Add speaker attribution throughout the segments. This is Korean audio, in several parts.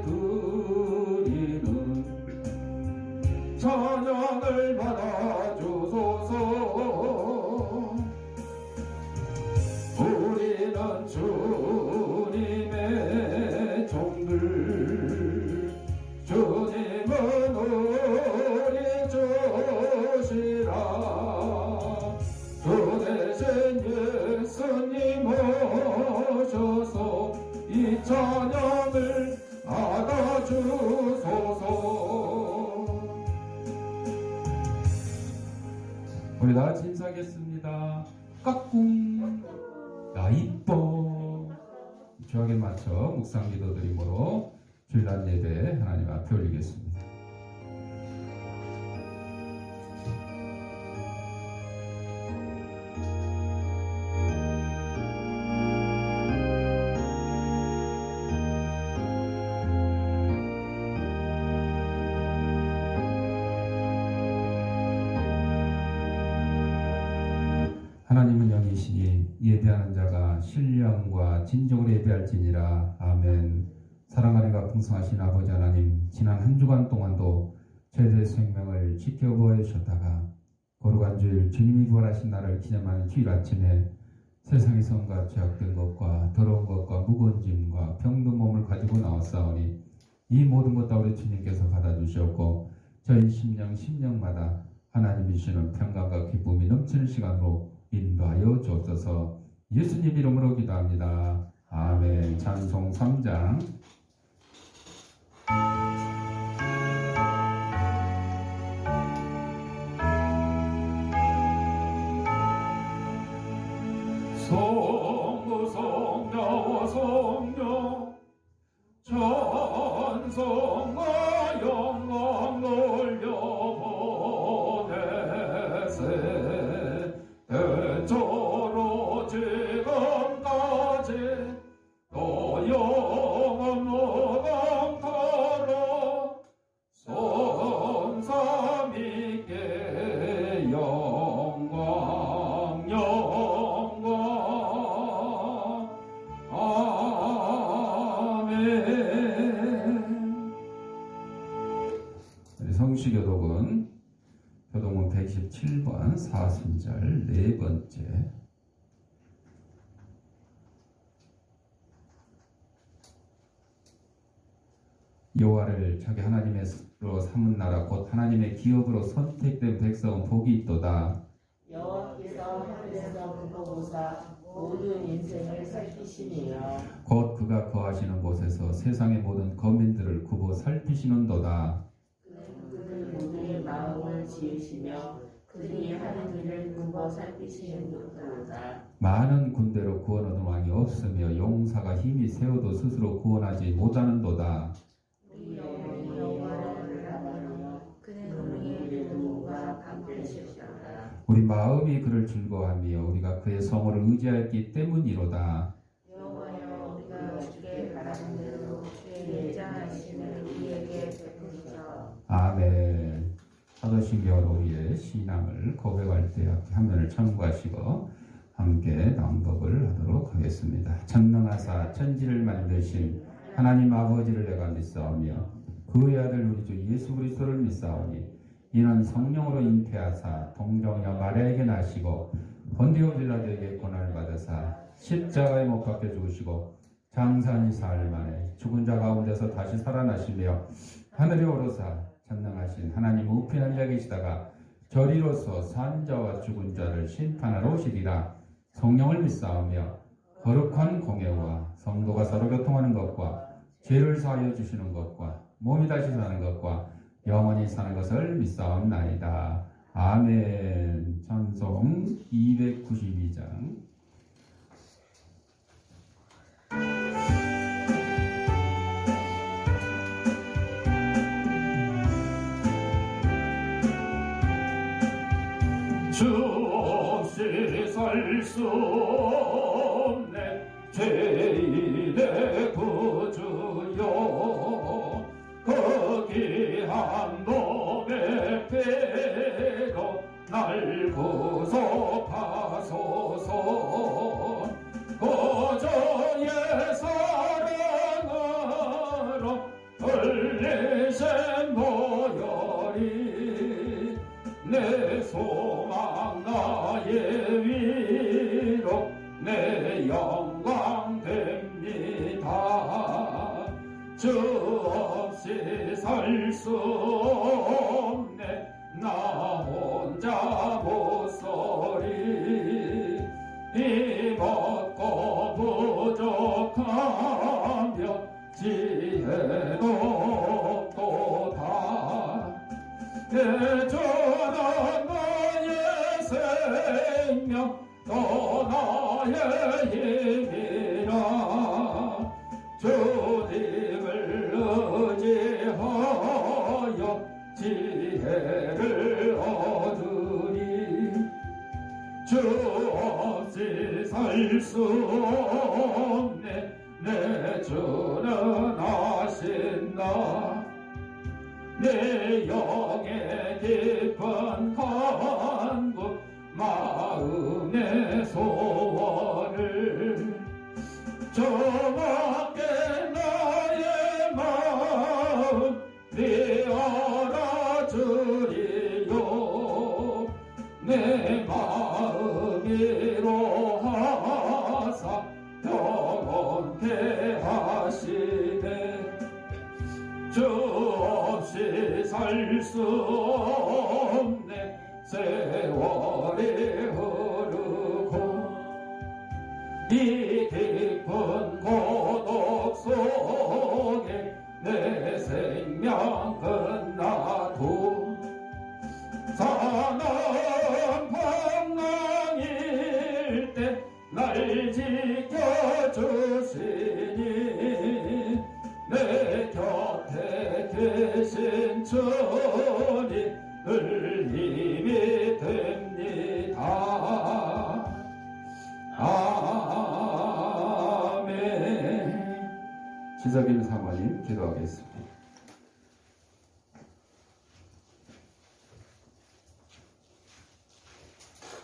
Speaker 1: 드리는 찬양을 받아주소서. 우리는 주님의 종들, 주님은 우리 주시라. 주 대신 예수님 오셔서 이 찬양을 받아주소서. 우리 다 같이 인사하겠습니다. 까꿍 나 이뻐. 주약에 맞춰 묵상 기도 드림으로 주일날 예배 하나님 앞에 올리겠습니다. 하나님은 영이시니 예배하는 자가 신령과 진정으로 예배할지니라. 아멘. 사랑하리가 풍성하신 아버지 하나님, 지난 한 주간 동안도 저희들의 생명을 지켜보아 주셨다가 거룩한 주일 주님이 부활하신 날을 기념하는 주일 아침에 세상의 성과 죄악된 것과 더러운 것과 무거운 짐과 병든 몸을 가지고 나왔사오니 이 모든 것 다 우리 주님께서 받아주셨고 저희 심령마다 하나님이 주시는 평강과 기쁨이 넘치는 시간으로 인도하여 주옵소서. 예수님 이름으로 기도합니다. 아멘. 찬송 3장. 성부 성자와 성령 찬송과 영광 올려보내세. 대처로 지금까지 또 영원 무강토록 성삼위께 영광 아멘. 우리 성시교독은 교동문 127번 사순절 네 번째. 여호와를 자기 하나님으로 삼은 나라 곧 하나님의 기업으로 선택된 백성은 복이 있도다.
Speaker 2: 여호와께서 하늘에서 불보고사 모든 인생을 살피시니라.
Speaker 1: 곧 그가 거하시는 곳에서 세상의 모든 거민들을 굽어 살피시는도다.
Speaker 2: 그는 모두의 마음을 지으시며 그들이 하는 일을 굽어 살피시는도다.
Speaker 1: 많은 군대로 구원하는 왕이 없으며 용사가 힘이 세워도 스스로 구원하지 못하는도다.
Speaker 2: 우리 여호와를 알아보며 그는 우리의 누구와 함께하시리라.
Speaker 1: 우리 마음이 그를 즐거워하며 우리가 그의 성호를 의지하였기 때문이로다.
Speaker 2: 여호와여, 우리가 주께 바라는 대로 주의 예정하심을 우리에게 베푸소서.
Speaker 1: 아멘. 사도신경으로 우리의 신앙을 고백할 때 화면을 참고하시고 함께 낭독을 하도록 하겠습니다. 전능하사 천지를 만드신 하나님 아버지를 내가 믿사오며 그의 아들 우리 주 예수 그리스도를 믿사오니 이는 성령으로 잉태하사 동정녀 마리아에게 나시고 본디오 빌라도에게 고난을 받으사 십자가에 못 박혀 죽으시고 장사한 4일 만에 죽은 자 가운데서 다시 살아나시며 하늘에 오르사 전능하신 하나님 우편한 자 계시다가 저리로서 산 자와 죽은 자를 심판하러 오시리라. 성령을 믿사오며 거룩한 공예와 성도가 서로 교통하는 것과 죄를 사하여 주시는 것과 몸이 다시 사는 것과 영원히 사는 것을 믿사옵나이다. 아멘. 찬송 292장. 주 없이 살 수 없네 제2대 구주여. 거기 한 놈의 배로 날 구속하소서. 고조의 사랑으로 계신 보혈이 내 소망 나의 위로 내 영광 됩니다. 주 없이 살 수 없네 나 혼자 못 서리 힘없고 부족하며 지혜도 없도다 내주는 나의 생명 또 나의 힘이라 주님을 의지하여 지혜를 얻으리 주 없이 살 수 없네 내 주는 하신다 내 영의 깊은 간구 마음의 소원을 저밖에 나의 마음 네 알아주리요 내 마음 위로하사 영원케 하시네 주 없이 살 수 없네 세월이 흐르고 이 깊은 고독 속에 내 생명 끝나도 사는 방랑일 때 날 지켜주시니 내 곁에 계신 주님 늘 힘이 됩니다. 아멘. 지석임 사모님 기도하겠습니다.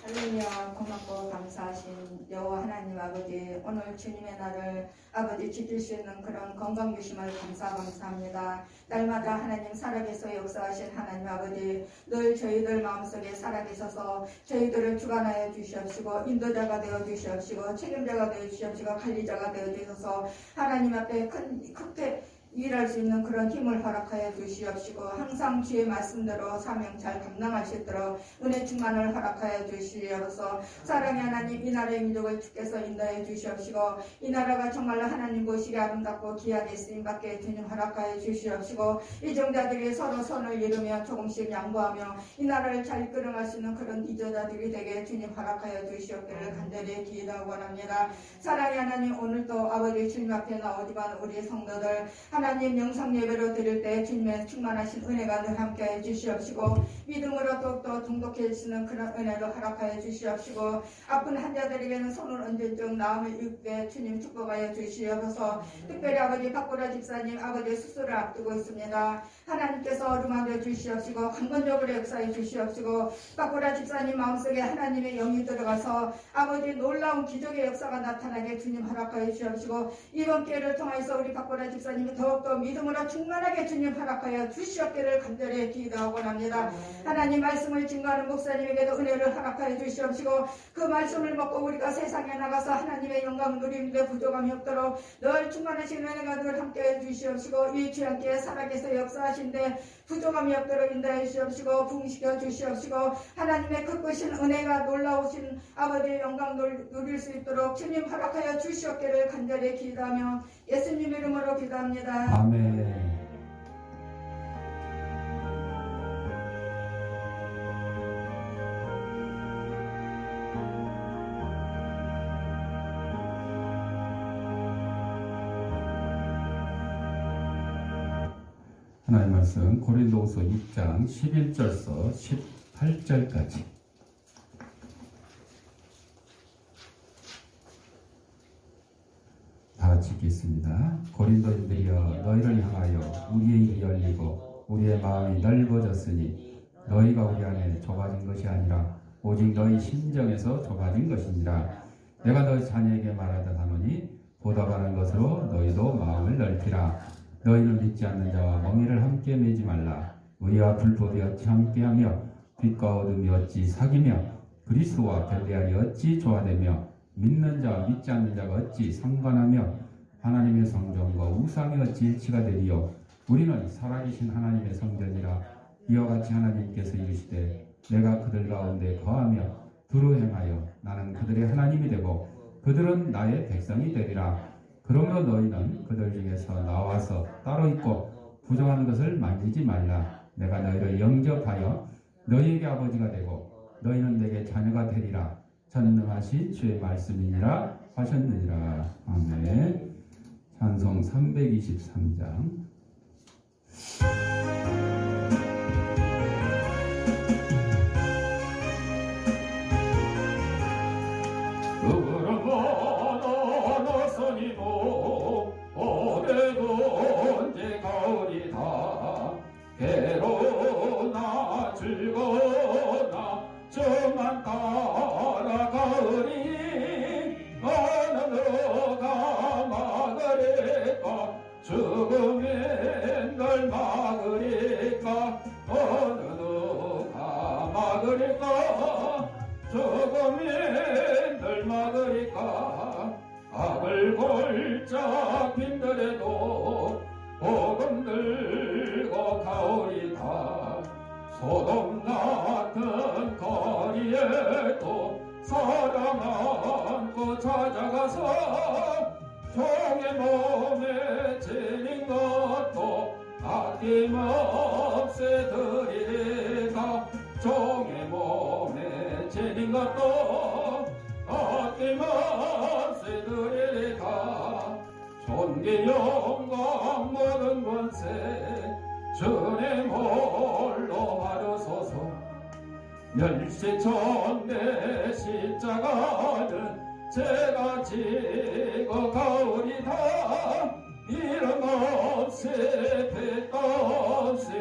Speaker 3: 할렐루야. 고맙고 감사하신 여호와 하나님 아버지, 오늘 주님의 날을 아버지 지킬 수 있는 그런 건강 주심을 감사합니다. 날마다 하나님 살아계셔 역사하신 하나님 아버지, 늘 저희들 마음속에 살아계셔서 저희들을 주관하여 주시옵시고 인도자가 되어 주시옵시고 책임자가 되어 주시옵시고 관리자가 되어 주셔서 하나님 앞에 크게 일할 수 있는 그런 힘을 허락하여 주시옵시고 항상 주의 말씀대로 사명 잘 감당할 수 있도록 은혜 충만을 허락하여 주시옵소서. 사랑의 하나님, 이 나라의 민족을 주께서 인도해 주시옵시고 이 나라가 정말로 하나님 보시기에 아름답고 귀하게 쓰임받게 주님 허락하여 주시옵시고 이정자들이 서로 손을 이루며 조금씩 양보하며 이 나라를 잘 이끌어갈 수 있는 그런 리더자들이 되게 주님 허락하여 주시옵기를 간절히 기도하고 원합니다. 사랑의 하나님, 오늘도 아버지 주님 앞에 나오지만 우리 성도들 하나님 영상 예배로 드릴 때 주님의 충만하신 은혜가 늘 함께해 주시옵시고 믿음으로 더욱더 중독해지는 그런 은혜를 허락하여 주시옵시고 아픈 환자들에게는 손을 얹은 나음을 입게 주님 축복하여 주시옵소서. 특별히 아버지 박보라 집사님 아버지 수술을 앞두고 있습니다. 하나님께서 어루만져 주시옵시고 강건적으로 역사해 주시옵시고 박보라 집사님 마음속에 하나님의 영이 들어가서 아버지 놀라운 기적의 역사가 나타나게 주님 허락하여 주시옵시고 이번 기회를 통해서 우리 박보라 집사님이 더욱더 믿음으로 충만하게 주님 허락하여 주시옵기를 간절히 기도하고 합니다. 하나님 말씀을 증거하는 목사님에게도 은혜를 허락하여 주시옵시고 그 말씀을 먹고 우리가 세상에 나가서 하나님의 영광 누리는데 부족함이 없도록 늘 충만하신 은혜가 늘 함께해 주시옵시고 이 귀한께 살아계서 역사하신데 부족함이 없도록 인도해 주시옵시고 부흥시켜 주시옵시고 하나님의 크신 은혜가 놀라우신 아버지의 영광 누릴 수 있도록 주님 허락하여 주시옵기를 간절히 기도하며 예수님 이름으로 기도합니다.
Speaker 1: 아멘. 하나님 말씀 고린도후서 6장 11절서 18절까지 다 같이 읽겠습니다. 고린도인들이여 너희를 향하여 우리의 입이 열리고 우리의 마음이 넓어졌으니 너희가 우리 안에 좁아진 것이 아니라 오직 너희 심정에서 좁아진 것이니라. 내가 너희 자녀에게 말하듯 하노니 보답하는 것으로 너희도 마음을 넓히라. 너희는 믿지 않는 자와 멍에를 함께 매지 말라. 의와 불법이 어찌 함께하며 빛과 어둠이 어찌 사귀며 그리스도와 별대하니 어찌 조화되며 믿는 자와 믿지 않는 자가 어찌 상관하며 하나님의 성전과 우상이 어찌 일치가 되리요. 우리는 살아계신 하나님의 성전이라. 이와 같이 하나님께서 이르시되 내가 그들 가운데 거하며 두루 행하여 나는 그들의 하나님이 되고 그들은 나의 백성이 되리라. 그러므로 너희는 그들 중에서 나와서 따로 있고 부정한 것을 만지지 말라. 내가 너희를 영접하여 너희에게 아버지가 되고 너희는 내게 자녀가 되리라. 전능하신 주의 말씀이니라 하셨느니라. 아멘. 찬송 323장.
Speaker 4: 괴로나 즐거나 저만 따라가리. 어느 누가 막으리까 죽음이 널 막으리까. 어느 누가 막으리까 죽음이 널 막으리까. 악을 골짝 빈들에도 복음 들고 가오리다. 소돔 같은 거리에도 사랑 안고 찾아가서 종의 몸에 지닌 것도 아낌없이 드리리다. 종의 몸에 지닌 것도 아낌없이 드리리다. 존귀 영광 모든 권세 주님 홀로 하루소서. 멸시천대 십자가는 제가 지고 가오리다. 이름 없이 빛 없이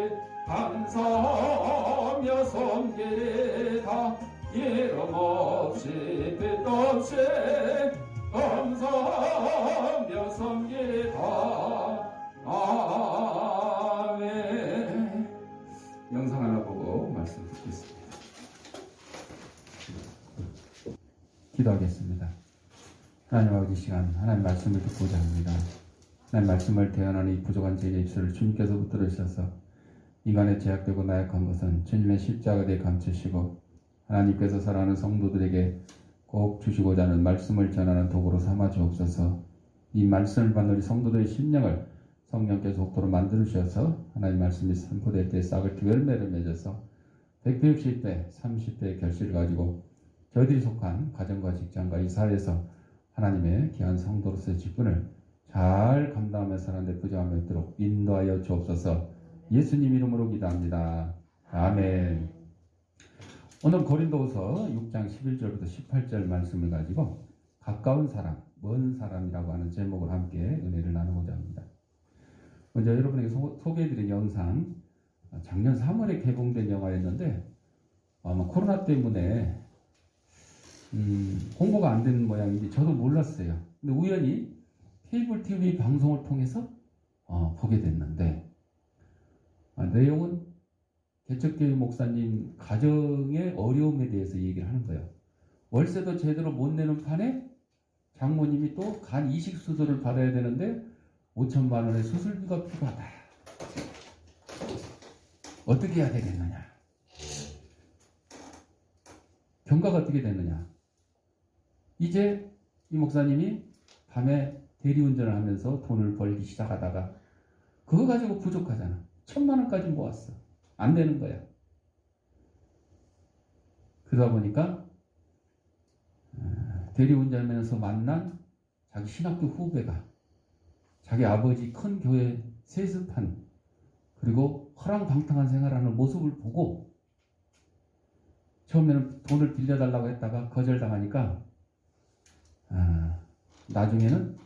Speaker 4: 감사하며 섬기리다. 이름 없이 빛 없이 감사하며 섬기리다. 아멘.
Speaker 1: 영상 하나 보고 말씀 듣겠습니다. 기도하겠습니다. 하나님 아버지, 시간 하나님 말씀을 듣고자 합니다. 하나님 말씀을 대언하는 이 부족한 제 입술을 주님께서 붙들어 주셔서 인간의 제약되고 나약한 것은 주님의 십자가에 감추시고 하나님께서 사랑하는 성도들에게 꼭 주시고자 하는 말씀을 전하는 도구로 삼아 주옵소서. 이 말씀을 받는 우리 성도들의 심령을 성령께서 속도로 만들어 주셔서 하나님 말씀이 선포될 때 싹을 두 열매를 맺어서 100배, 60배, 30배의 결실을 가지고 저희들이 속한 가정과 직장과 이 사회에서 하나님의 귀한 성도로서의 직분을 잘 감당하며 사는 데 부정함이 없도록 인도하여 주옵소서. 예수님 이름으로 기도합니다. 아멘. 오늘 고린도후서 6장 11절부터 18절 말씀을 가지고 가까운 사람, 먼 사람이라고 하는 제목을 함께 은혜를 나누고자 합니다. 먼저 여러분에게 소개해드린 영상, 작년 3월에 개봉된 영화였는데 아마 코로나 때문에 홍보가 안 되는 모양인지 저도 몰랐어요. 근데 우연히 케이블 TV 방송을 통해서 보게 됐는데 내용은 개척교회 목사님 가정의 어려움에 대해서 얘기를 하는 거예요. 월세도 제대로 못 내는 판에 장모님이 또 간 이식 수술을 받아야 되는데 5천만 원의 수술비가 필요하다. 어떻게 해야 되겠느냐? 경과가 어떻게 됐느냐? 이제 이 목사님이 밤에 대리운전을 하면서 돈을 벌기 시작하다가 그거 가지고 부족하잖아. 1,000만 원까지 모았어. 안 되는 거야. 그러다 보니까 대리운전하면서 만난 자기 신학교 후배가 자기 아버지 큰 교회 세습한 그리고 허랑방탕한 생활하는 모습을 보고 처음에는 돈을 빌려달라고 했다가 거절당하니까 나중에는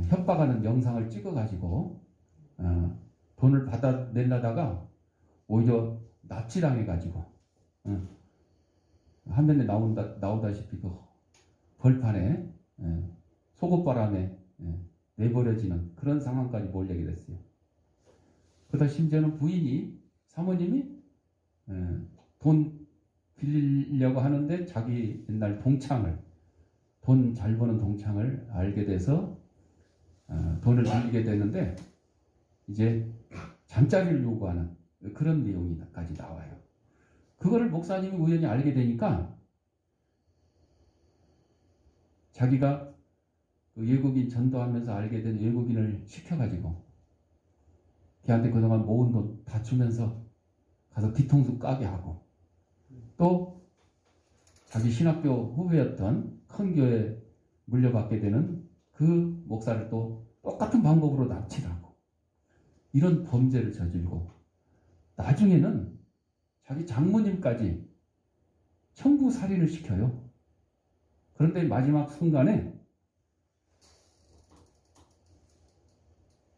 Speaker 1: 협박하는 영상을 찍어가지고 돈을 받아내려다가 오히려 납치당해가지고 화면에 나오다시피 그 벌판에 속옷바람에 내버려지는 그런 상황까지 몰리게 됐어요. 그러다 심지어는 부인이, 사모님이 돈 빌리려고 하는데 자기 옛날 동창을, 돈 잘 버는 동창을 알게 돼서 돈을 빌리게 되는데 이제 잠자리를 요구하는 그런 내용이까지 나와요. 그거를 목사님이 우연히 알게 되니까 자기가 그 외국인 전도하면서 알게 된 외국인을 시켜가지고 걔한테 그동안 모은 돈 다 주면서 가서 뒤통수 까게 하고, 또 자기 신학교 후배였던 큰 교회 물려받게 되는 그 목사를 또 똑같은 방법으로 납치를 하고, 이런 범죄를 저지르고 나중에는 자기 장모님까지 청부 살인을 시켜요. 그런데 마지막 순간에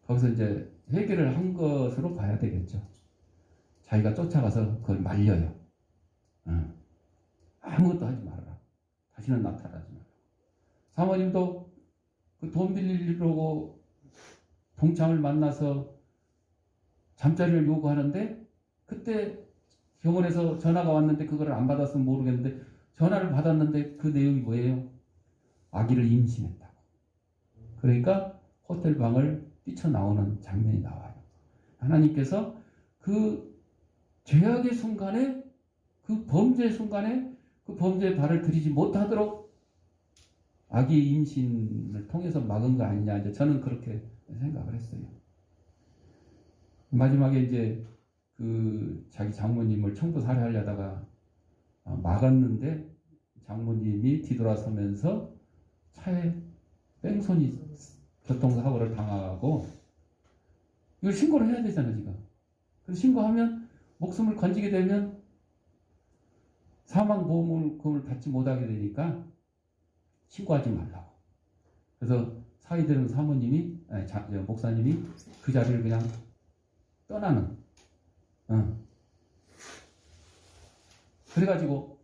Speaker 1: 거기서 이제 해결을 한 것으로 봐야 되겠죠. 자기가 쫓아가서 그걸 말려요. 아무것도 하지 말아라. 다시는 나타나지 마라. 사모님도 그 돈 빌리려고 동창을 만나서 잠자리를 요구하는데, 그때 병원에서 전화가 왔는데 그거를 안 받았으면 모르겠는데 전화를 받았는데 그 내용이 뭐예요? 아기를 임신했다고. 그러니까 호텔 방을 뛰쳐나오는 장면이 나와요. 하나님께서 그 죄악의 순간에, 그 범죄의 순간에 그 범죄의 발을 들이지 못하도록 아기 임신을 통해서 막은 거 아니냐, 이제 저는 그렇게 생각을 했어요. 마지막에 이제 그 자기 장모님을 청부 살해하려다가 막았는데 장모님이 뒤돌아서면서 차에 뺑소니 교통사고를 당하고, 이걸 신고를 해야 되잖아요, 지금. 그래서 신고하면 목숨을 건지게 되면 사망보험금을 받지 못하게 되니까 신고하지 말라고. 그래서 사이들은 사모님이, 목사님이 그 자리를 그냥 떠나는. 그래가지고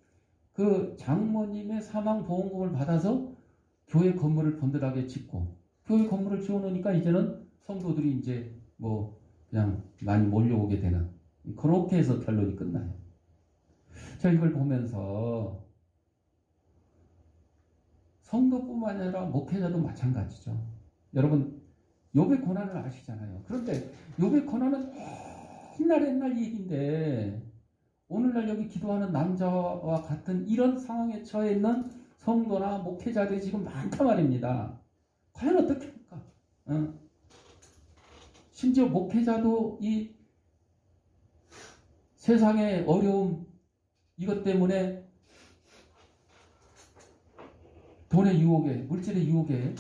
Speaker 1: 그 장모님의 사망보험금을 받아서 교회 건물을 번듯하게 짓고, 교회 건물을 지어놓으니까 이제는 성도들이 이제 뭐 그냥 많이 몰려오게 되는, 그렇게 해서 결론이 끝나요. 제가 이걸 보면서 성도뿐만 아니라 목회자도 마찬가지죠. 여러분, 욥의 고난을 아시잖아요. 그런데 욥의 고난은 옛날 얘기인데 오늘날 여기 기도하는 남자와 같은 이런 상황에 처해 있는 성도나 목회자들이 지금 많단 말입니다. 과연 어떻게 할까? 심지어 목회자도 이 세상의 어려움, 이것 때문에 돈의 유혹에, 물질의 유혹에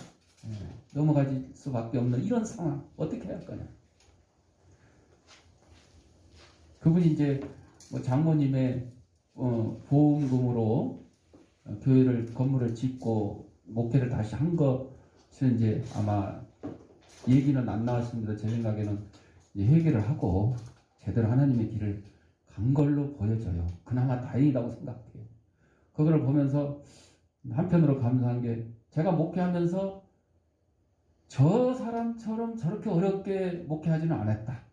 Speaker 1: 넘어갈 수밖에 없는 이런 상황, 어떻게 해야 할 거냐? 그분이 이제 뭐 장모님의 보험금으로 교회를, 건물을 짓고 목회를 다시 한 것은 이제 아마 얘기는 안 나왔습니다. 제 생각에는 해결을 하고 제대로 하나님의 길을 간 걸로 보여져요. 그나마 다행이라고 생각해요. 그거를 보면서 한편으로 감사한 게, 제가 목회하면서 저 사람처럼 저렇게 어렵게 목회하지는 않았다.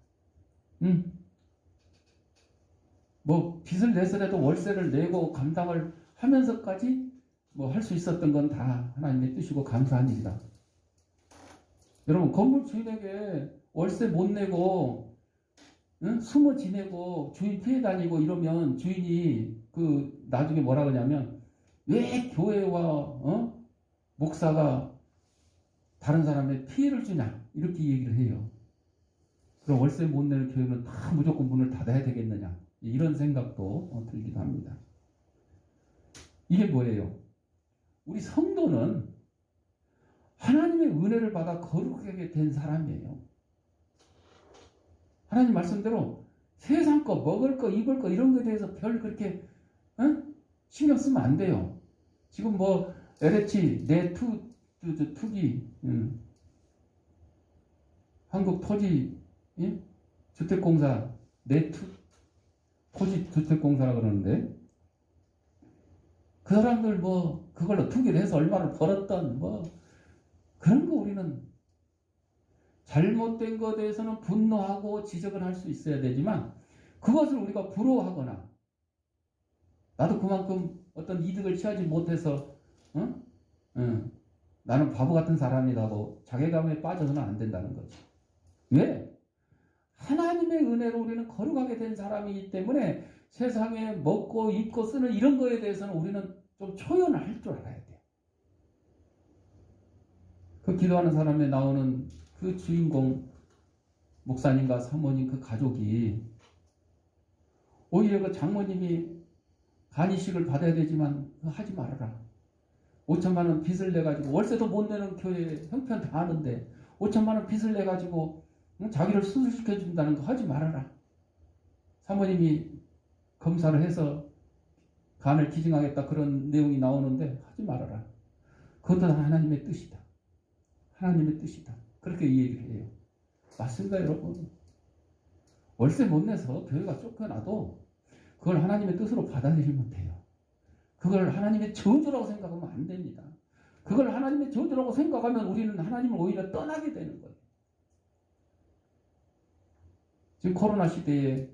Speaker 1: 뭐 빚을 내서라도 월세를 내고 감당을 하면서까지 뭐 할 수 있었던 건 다 하나님의 뜻이고 감사한 일이다. 여러분, 건물 주인에게 월세 못 내고 숨어 지내고 주인 피해 다니고 이러면 주인이 그 나중에 뭐라 그러냐면, 왜 교회와 목사가 다른 사람의 피해를 주냐, 이렇게 얘기를 해요. 그럼 월세 못 내는 교회는 다 무조건 문을 닫아야 되겠느냐, 이런 생각도 들기도 합니다. 이게 뭐예요? 우리 성도는 하나님의 은혜를 받아 거룩하게 된 사람이에요. 하나님 말씀대로 세상 거, 먹을 거, 입을 거 이런 거에 대해서 별 그렇게 신경 쓰면 안 돼요. 지금 뭐 LH 내 투기, 한국토지 주택공사 토지 주택공사라 그러는데, 그 사람들 뭐 그걸로 투기를 해서 얼마를 벌었던 뭐 그런 거 우리는 잘못된 것에 대해서는 분노하고 지적을 할 수 있어야 되지만 그것을 우리가 부러워하거나 나도 그만큼 어떤 이득을 취하지 못해서 나는 바보 같은 사람이라고 자괴감에 빠져서는 안 된다는 거죠. 왜? 하나님의 은혜로 우리는 거룩하게 된 사람이기 때문에 세상에 먹고 입고 쓰는 이런 거에 대해서는 우리는 좀 초연을 할 줄 알아야 돼요. 그 기도하는 사람에 나오는 그 주인공 목사님과 사모님 그 가족이 오히려 그 장모님이 간이식을 받아야 되지만 하지 말아라. 5천만 원 빚을 내가지고 월세도 못 내는 교회 형편 다 아는데 5천만 원 빚을 내가지고 자기를 수술시켜준다는 거 하지 말아라. 사모님이 검사를 해서 간을 기증하겠다 그런 내용이 나오는데 하지 말아라. 그것도 하나님의 뜻이다. 하나님의 뜻이다. 그렇게 이 얘기를 해요. 맞습니다, 여러분. 월세 못 내서 교회가 쫓겨나도 그걸 하나님의 뜻으로 받아들이면 돼요. 그걸 하나님의 저주라고 생각하면 안 됩니다. 그걸 하나님의 저주라고 생각하면 우리는 하나님을 오히려 떠나게 되는 거예요. 지금 코로나 시대에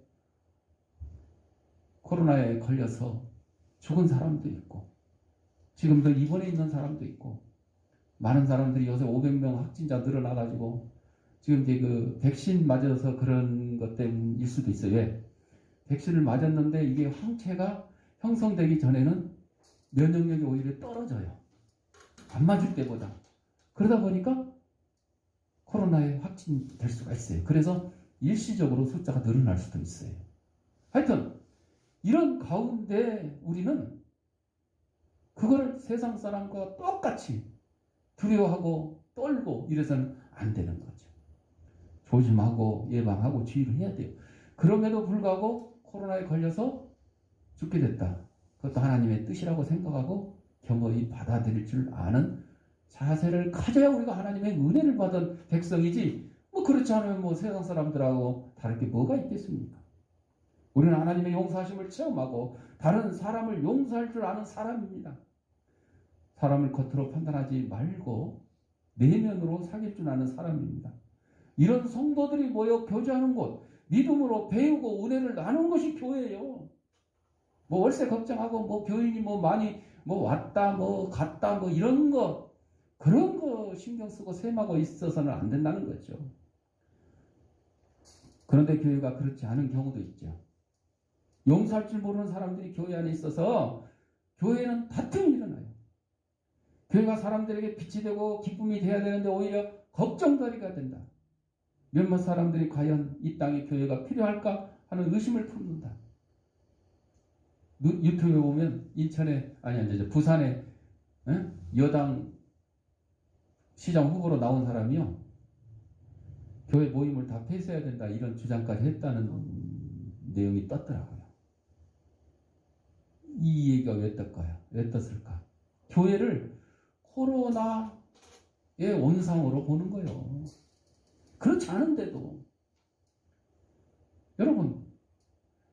Speaker 1: 코로나에 걸려서 죽은 사람도 있고 지금도 입원해 있는 사람도 있고 많은 사람들이 요새 500명 확진자 늘어나가지고 지금 이제 그 백신 맞아서 그런 것 때문일 수도 있어요. 왜? 백신을 맞았는데 이게 항체가 형성되기 전에는 면역력이 오히려 떨어져요. 안 맞을 때보다. 그러다 보니까 코로나에 확진될 수가 있어요. 그래서 일시적으로 숫자가 늘어날 수도 있어요. 하여튼 이런 가운데 우리는 그걸 세상 사람과 똑같이 두려워하고 떨고 이래서는 안 되는 거죠. 조심하고 예방하고 주의를 해야 돼요. 그럼에도 불구하고 코로나에 걸려서 죽게 됐다. 그것도 하나님의 뜻이라고 생각하고 겸허히 받아들일 줄 아는 자세를 가져야 우리가 하나님의 은혜를 받은 백성이지 뭐 그렇지 않으면 뭐 세상 사람들하고 다를 게 뭐가 있겠습니까? 우리는 하나님의 용서하심을 체험하고 다른 사람을 용서할 줄 아는 사람입니다. 사람을 겉으로 판단하지 말고 내면으로 사귈 줄 아는 사람입니다. 이런 성도들이 모여 교제하는 곳, 믿음으로 배우고 은혜를 나누는 것이 교회예요. 뭐 월세 걱정하고 뭐 교인이 뭐 많이 뭐 왔다 뭐 갔다 뭐 이런 거 그런 거 신경 쓰고 셈하고 있어서는 안 된다는 거죠. 그런데 교회가 그렇지 않은 경우도 있죠. 용서할 줄 모르는 사람들이 교회 안에 있어서 교회는 다툼이 일어나요. 교회가 사람들에게 빛이 되고 기쁨이 돼야 되는데 오히려 걱정거리가 된다. 몇몇 사람들이 과연 이 땅에 교회가 필요할까 하는 의심을 품는다. 유튜브에 보면 인천에 부산에 여당 시장 후보로 나온 사람이요. 교회 모임을 다 폐쇄해야 된다 이런 주장까지 했다는 내용이 떴더라고요. 이 얘기가 왜 떴을까요? 왜 떴을까? 교회를 코로나의 원상으로 보는 거예요. 그렇지 않은데도 여러분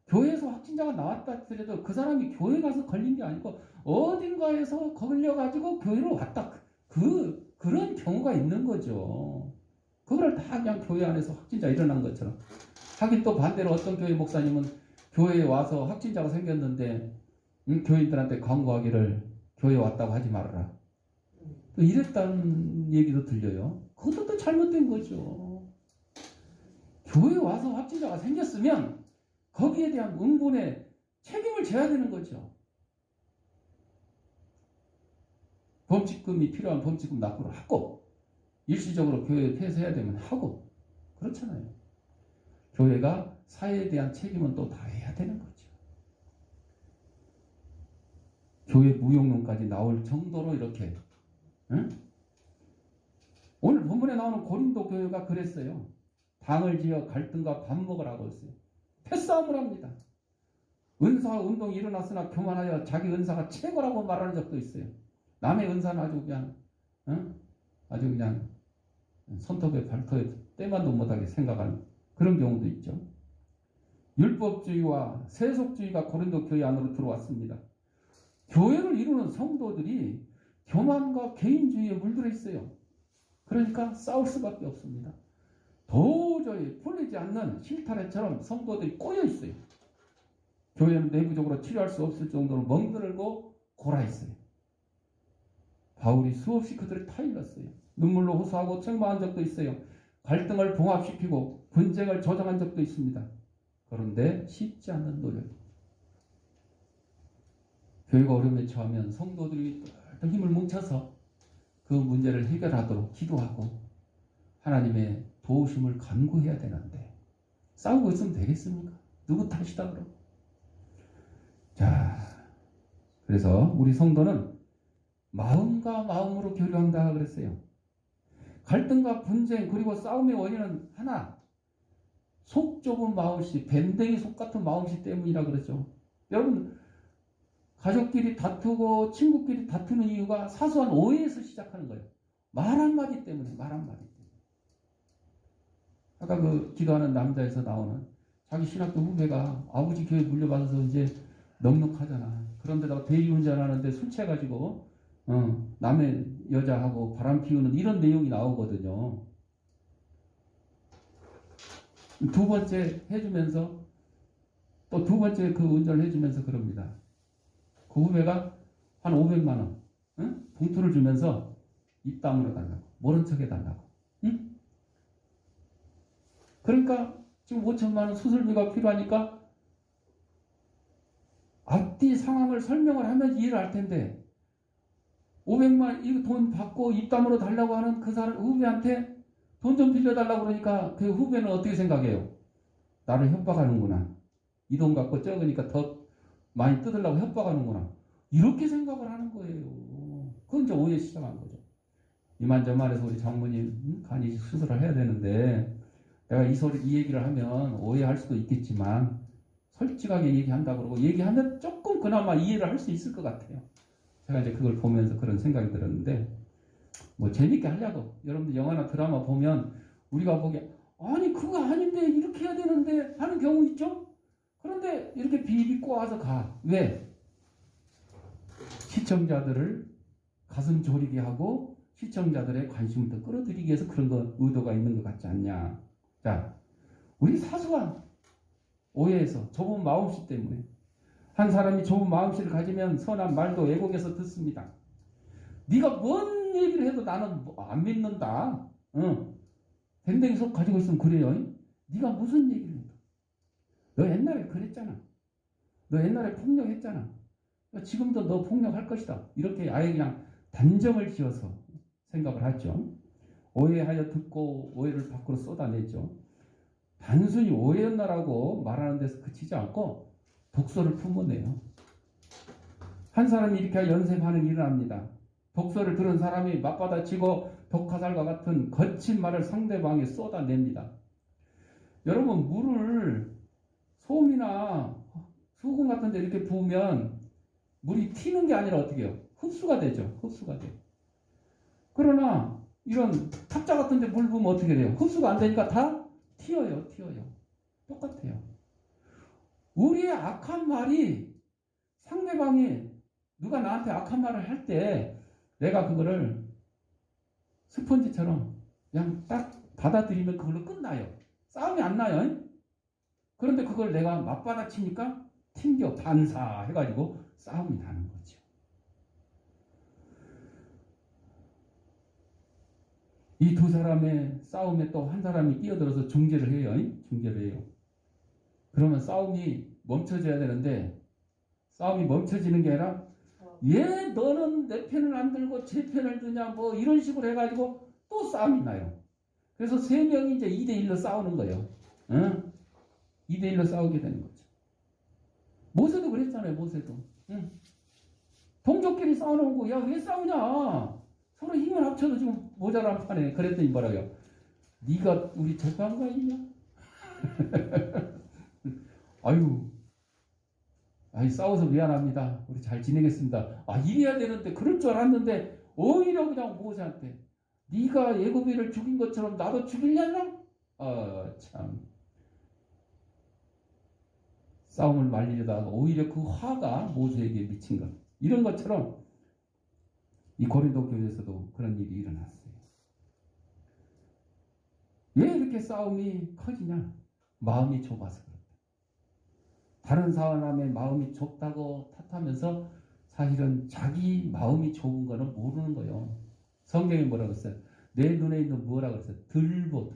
Speaker 1: 교회에서 확진자가 나왔다 하더라도 그 사람이 교회 가서 걸린 게 아니고 어딘가에서 걸려가지고 교회로 왔다. 그런 경우가 있는 거죠. 그걸 다 그냥 교회 안에서 확진자 일어난 것처럼. 하긴 또 반대로 어떤 교회 목사님은 교회에 와서 확진자가 생겼는데 교인들한테 광고하기를 교회에 왔다고 하지 말아라. 또 이랬다는 얘기도 들려요. 그것도 또 잘못된 거죠. 교회에 와서 확진자가 생겼으면 거기에 대한 응분의 책임을 져야 되는 거죠. 범칙금이 필요한 범칙금 납부를 하고 일시적으로 교회 폐쇄해야 되면 하고 그렇잖아요. 교회가 사회에 대한 책임은 또 다해야 되는 거죠. 교회 무용론까지 나올 정도로 이렇게 오늘 본문에 나오는 고린도 교회가 그랬어요. 당을 지어 갈등과 밥 먹으라고 했어요. 패싸움을 합니다. 은사와 운동이 일어났으나 교만하여 자기 은사가 최고라고 말하는 적도 있어요. 남의 은사는 아주 그냥 손톱에 발톱에 때만도 못하게 생각하는 그런 경우도 있죠. 율법주의와 세속주의가 고린도 교회 안으로 들어왔습니다. 교회를 이루는 성도들이 교만과 개인주의에 물들어 있어요. 그러니까 싸울 수밖에 없습니다. 도저히 풀리지 않는 실타래처럼 성도들이 꼬여 있어요. 교회는 내부적으로 치료할 수 없을 정도로 멍들고 골아 있어요. 바울이 수없이 그들을 타일렀어요. 눈물로 호소하고 책망한 적도 있어요. 갈등을 봉합시키고 분쟁을 조정한 적도 있습니다. 그런데 쉽지 않는 노력. 교회가 어려움에 처하면 성도들이 또 힘을 뭉쳐서 그 문제를 해결하도록 기도하고 하나님의 도우심을 간구해야 되는데 싸우고 있으면 되겠습니까? 누구 탓이다 그러고. 자, 그래서 우리 성도는 마음과 마음으로 교류한다 그랬어요. 갈등과 분쟁 그리고 싸움의 원인은 하나, 속 좁은 마음씨, 밴댕이 속 같은 마음씨 때문이라 그러죠. 여러분, 가족끼리 다투고 친구끼리 다투는 이유가 사소한 오해에서 시작하는 거예요. 말 한마디 때문에, 말 한마디 때문에. 아까 그 기도하는 남자에서 나오는 자기 신학교 후배가 아버지 교회 물려받아서 이제 넉넉하잖아. 그런데다가 대리운전하는데 술 취해가지고 남의 여자하고 바람 피우는 이런 내용이 나오거든요. 두 번째 해주면서 또 두 번째 그 운전을 해주면서 그럽니다. 그 후배가 한 500만 원 봉투를 주면서 입 다물어 달라고, 모른 척 해달라고. 응? 그러니까 지금 5천만 원 수술비가 필요하니까 앞뒤 상황을 설명을 하면 이해를 할 텐데 500만 원 이거 돈 받고 입 다물어 달라고 하는 그 사람 후배한테 돈 좀 빌려달라고 그러니까 그 후배는 어떻게 생각해요? 나를 협박하는구나. 이 돈 갖고 적으니까 더 많이 뜯으려고 협박하는구나. 이렇게 생각을 하는 거예요. 그건 이제 오해 시작한 거죠. 이만저만해서 우리 장모님 간이 수술을 해야 되는데 내가 이 얘기를 하면 오해할 수도 있겠지만 솔직하게 얘기한다고 그러고 얘기하면 조금 그나마 이해를 할 수 있을 것 같아요. 제가 이제 그걸 보면서 그런 생각이 들었는데 뭐 재밌게 하려고 여러분들 영화나 드라마 보면 우리가 보기에 아니 그거 아닌데 이렇게 해야 되는데 하는 경우 있죠? 그런데 이렇게 비비 꼬아서 가. 왜? 시청자들을 가슴 졸이게 하고 시청자들의 관심을 더 끌어들이기 위해서 그런 거 의도가 있는 것 같지 않냐. 자, 우리 사소한 오해에서 좁은 마음씨 때문에 한 사람이 좁은 마음씨를 가지면 선한 말도 왜곡해서 듣습니다. 네가 뭔 얘기를 해도 나는 안 믿는다. 밴댕이 속 가지고 있으면 그래요. 네가 무슨 얘기를 해도. 너 옛날에 그랬잖아. 너 옛날에 폭력했잖아. 지금도 너 폭력할 것이다. 이렇게 아예 그냥 단정을 지어서 생각을 하죠. 오해하여 듣고 오해를 밖으로 쏟아내죠. 단순히 오해였나라고 말하는 데서 그치지 않고 독소를 품어내요. 한 사람이 이렇게 연쇄 반응이 일어납니다. 독소를 들은 사람이 맞받아치고 독화살과 같은 거친 말을 상대방에 쏟아냅니다. 여러분 물을 솜이나 수건 같은 데 이렇게 부으면 물이 튀는 게 아니라 어떻게 해요? 흡수가 되죠. 흡수가 돼요. 그러나 이런 탁자 같은 데 물 부으면 어떻게 돼요? 흡수가 안 되니까 다 튀어요. 똑같아요. 우리의 악한 말이 상대방이 누가 나한테 악한 말을 할 때 내가 그거를 스펀지처럼 그냥 딱 받아들이면 그걸로 끝나요. 싸움이 안 나요. 그런데 그걸 내가 맞받아치니까 튕겨 반사해가지고 싸움이 나는 거죠. 이 두 사람의 싸움에 또 한 사람이 끼어들어서 중재를 해요. 그러면 싸움이 멈춰져야 되는데 싸움이 멈춰지는 게 아니라 얘 너는 내 편을 안 들고 제 편을 드냐 뭐 이런 식으로 해가지고 또 싸움이 나요. 그래서 세 명이 이제 2대1로 싸우는 거예요. 2대1로 싸우게 되는 거죠. 모세도 그랬잖아요. 모세도. 동족끼리 싸우는 거. 야 왜 싸우냐. 서로 힘을 합쳐도 지금 모자란 판에. 그랬더니 뭐라고요. 네가 우리 재판관이냐. 아유 싸워서 미안합니다. 우리 잘 지내겠습니다. 이래야 되는데 그럴 줄 알았는데 오히려 그냥 모세한테 네가 예고비를 죽인 것처럼 나도 죽이려나? 참. 싸움을 말리려다가 오히려 그 화가 모세에게 미친 것. 이런 것처럼 이 고린도 교회에서도 그런 일이 일어났어요. 왜 이렇게 싸움이 커지냐? 마음이 좁아서 그렇다. 다른 사람의 마음이 좁다고 탓하면서 사실은 자기 마음이 좁은 거는 모르는 거예요. 성경에 뭐라고 했어요? 내 눈에 있는 뭐라고 했어요? 들보.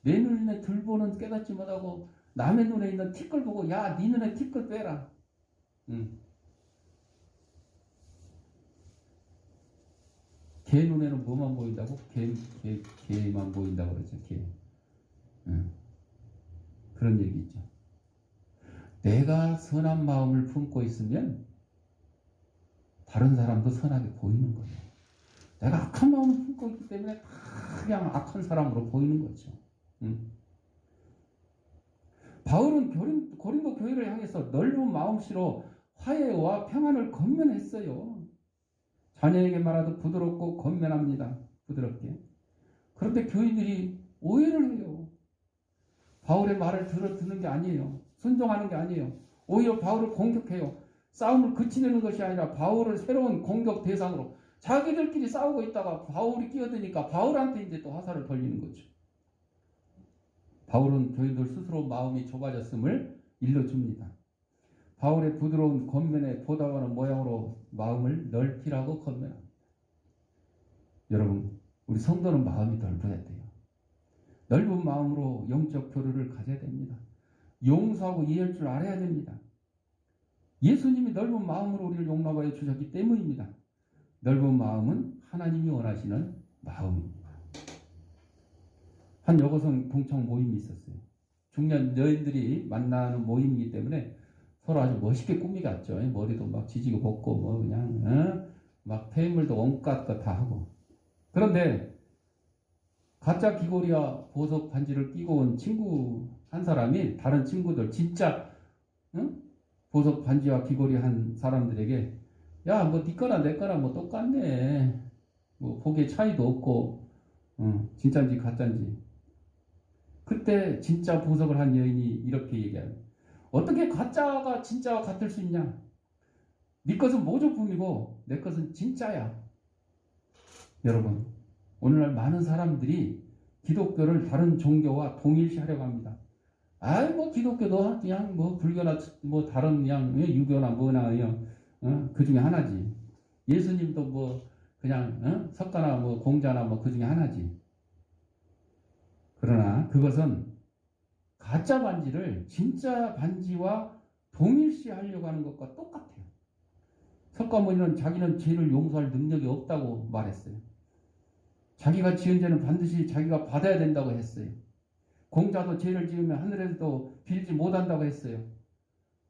Speaker 1: 내 눈에 있는 들보는 깨닫지 못하고 남의 눈에 있는 티끌 보고 야, 네 눈에 티끌 빼라. 개 눈에는 뭐만 보인다고? 개만 보인다고 그러죠. 개. 그런 얘기 있죠. 내가 선한 마음을 품고 있으면 다른 사람도 선하게 보이는 거예요. 내가 악한 마음을 품고 있기 때문에 다 그냥 악한 사람으로 보이는 거죠. 바울은 고린도 교회를 향해서 넓은 마음씨로 화해와 평안을 건면했어요. 자녀에게 말하도 부드럽고 건면합니다. 부드럽게. 그런데 교인들이 오해를 해요. 바울의 말을 듣는 게 아니에요. 순종하는 게 아니에요. 오히려 바울을 공격해요. 싸움을 그치려는 것이 아니라 바울을 새로운 공격 대상으로 자기들끼리 싸우고 있다가 바울이 끼어드니까 바울한테 이제 또 화살을 돌리는 거죠. 바울은 교인들 스스로 마음이 좁아졌음을 일러줍니다. 바울의 부드러운 겉면에 보다가는 모양으로 마음을 넓히라고 건면합니다. 여러분, 우리 성도는 마음이 넓어야 돼요. 넓은 마음으로 영적 교류를 가져야 됩니다. 용서하고 이해할 줄 알아야 됩니다. 예수님이 넓은 마음으로 우리를 용납하여 주셨기 때문입니다. 넓은 마음은 하나님이 원하시는 마음입니다. 한 여고생 동창 모임이 있었어요. 중년 여인들이 만나는 모임이기 때문에 서로 아주 멋있게 꾸미갔죠. 머리도 막 지지고 벗고 뭐 그냥 막 폐물도 온갖 것 다 하고. 그런데 가짜 귀걸이와 보석 반지를 끼고 온 친구 한 사람이 다른 친구들 진짜 보석 반지와 귀걸이 한 사람들에게 야, 뭐 네 거나 내 거나 뭐 똑같네. 뭐 보기에 차이도 없고 진짜인지 가짜인지. 그때 진짜 보석을 한 여인이 이렇게 얘기해요. 어떻게 가짜가 진짜와 같을 수 있냐? 네 것은 모조품이고 내 것은 진짜야. 여러분, 오늘날 많은 사람들이 기독교를 다른 종교와 동일시하려고 합니다. 아이 뭐 기독교도 그냥 뭐 불교나 뭐 다른 그냥 유교나 뭐나 그냥 그 중에 하나지. 예수님도 뭐 그냥 석가나 뭐 공자나 뭐 그 중에 하나지. 그러나 그것은 가짜 반지를 진짜 반지와 동일시하려고 하는 것과 똑같아요. 석가모니는 자기는 죄를 용서할 능력이 없다고 말했어요. 자기가 지은 죄는 반드시 자기가 받아야 된다고 했어요. 공자도 죄를 지으면 하늘에서도 빌지 못한다고 했어요.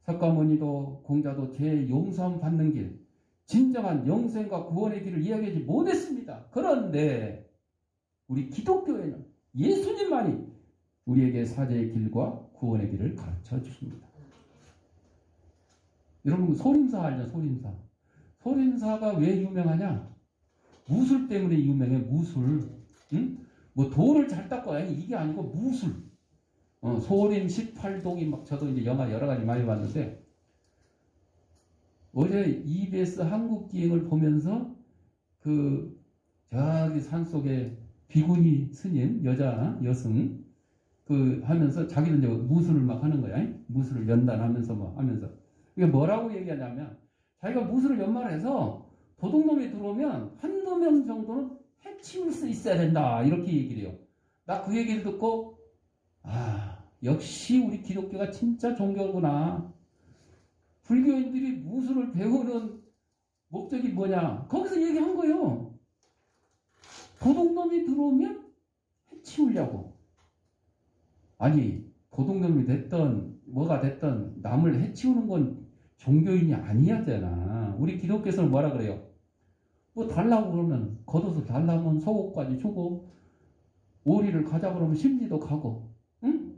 Speaker 1: 석가모니도 공자도 죄의 용서함 받는 길, 진정한 영생과 구원의 길을 이야기하지 못했습니다. 그런데 우리 기독교에는 예수님만이 우리에게 사죄의 길과 구원의 길을 가르쳐 주십니다. 여러분 소림사 알죠? 소림사. 소림사가 왜 유명하냐? 무술 때문에 유명해. 무술. 뭐 돌을 잘 닦고 아니 이게 아니고 무술. 소림 18동이 막 저도 이제 영화 여러 가지 많이 봤는데 어제 EBS 한국기행을 보면서 그 저기 산속에 비구니 스님 여성 그 하면서 자기도 이제 무술을 막 하는 거야. 무술을 연단하면서 막 하면서 이게 뭐라고 얘기하냐면 자기가 무술을 연말해서 도둑놈이 들어오면 한두 명 정도는 해치울 수 있어야 된다 이렇게 얘기를 해요. 나 그 얘기를 듣고 역시 우리 기독교가 진짜 종교구나. 불교인들이 무술을 배우는 목적이 뭐냐? 거기서 얘기한 거예요. 도둑놈이 들어오면 해치우려고. 아니 도둑놈이 됐던 뭐가 됐던 남을 해치우는 건 종교인이 아니야잖아. 우리 기독교에서는 뭐라 그래요? 뭐 달라고 그러면 걷어서 달라면 속옷까지 주고 오리를 가자 그러면 심리도 가고 응?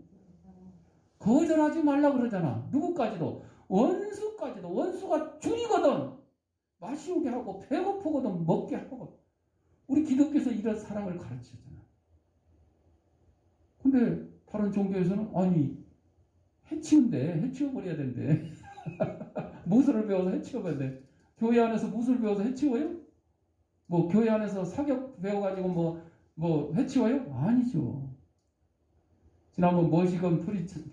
Speaker 1: 거절하지 말라 그러잖아. 누구까지도 원수까지도. 원수가 줄이거든 마시우게 하고 배고프거든 먹게 하고. 우리 기독교에서 이런 사랑을 가르치잖아. 근데 다른 종교에서는 아니 해치운대. 해치워버려야 된대. 무술을 배워서 해치워버려야 돼. 교회 안에서 무술 배워서 해치워요? 뭐 교회 안에서 사격 배워가지고 뭐 해치워요? 아니죠. 지난번 머시건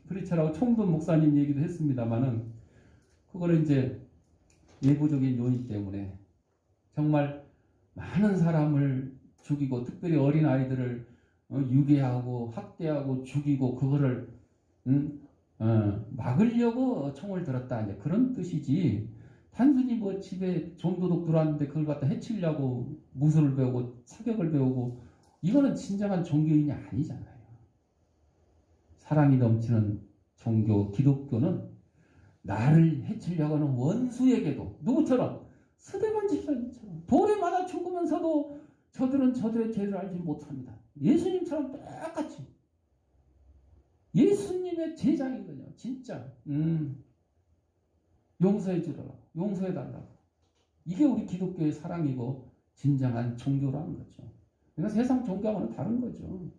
Speaker 1: 프리처라고 총돈 목사님 얘기도 했습니다만은 그거는 이제 예부적인 요인 때문에 정말 많은 사람을 죽이고 특별히 어린 아이들을 유괴하고 학대하고 죽이고 그거를 막으려고 총을 들었다 이제 그런 뜻이지 단순히 뭐 집에 좀도둑 들어왔는데 그걸 갖다 해치려고 무술을 배우고 사격을 배우고 이거는 진정한 종교인이 아니잖아요. 사랑이 넘치는 종교 기독교는 나를 해치려고 하는 원수에게도 누구처럼 스데반 집사님처럼 돌에 맞아 죽으면서도 저들은 저들의 죄를 알지 못합니다. 예수님처럼 똑같이 예수님의 제자이거든요. 진짜 용서해 주라고 용서해 달라고 이게 우리 기독교의 사랑이고 진정한 종교라는 거죠. 그러니까 세상 종교하고는 다른 거죠.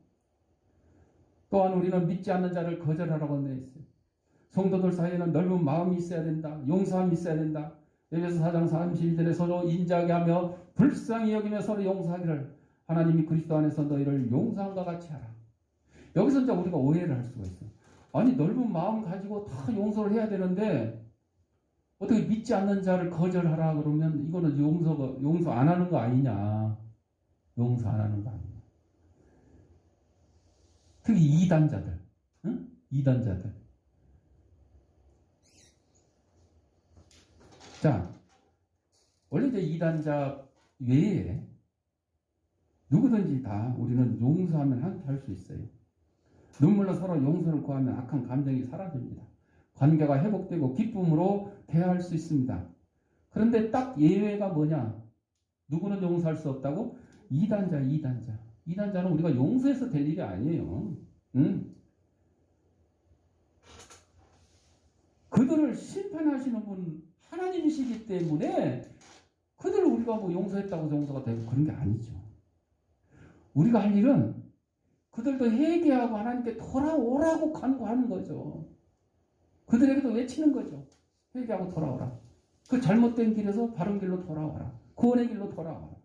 Speaker 1: 또한 우리는 믿지 않는 자를 거절하라고 되어 있어요. 성도들 사이에는 넓은 마음이 있어야 된다. 용서함이 있어야 된다. 에베소 4장 31절에 서로 인자하게 하며 불쌍히 여기며 서로 용서하기를 하나님이 그리스도 안에서 너희를 용서함과 같이 하라. 여기서 이제 우리가 오해를 할 수가 있어요. 아니 넓은 마음 가지고 다 용서를 해야 되는데 어떻게 믿지 않는 자를 거절하라 그러면 이거는 용서 안 하는 거 아니냐. 용서 안 하는 거 아니냐. 특히 이단자들. 응? 이단자들. 자, 원래 이제 이단자 외에 누구든지 다 우리는 용서하면 함께 할 수 있어요. 눈물로 서로 용서를 구하면 악한 감정이 사라집니다. 관계가 회복되고 기쁨으로 대화할 수 있습니다. 그런데 딱 예외가 뭐냐? 누구는 용서할 수 없다고? 이단자. 이단자는 우리가 용서해서 될 일이 아니에요. 그들을 심판하시는 분 하나님이시기 때문에 그들을 우리가 뭐 용서했다고 용서가 되고 그런 게 아니죠. 우리가 할 일은 그들도 회개하고 하나님께 돌아오라고 간구하는 거죠. 그들에게도 외치는 거죠. 회개하고 돌아오라. 그 잘못된 길에서 바른 길로 돌아와라. 구원의 길로 돌아와라.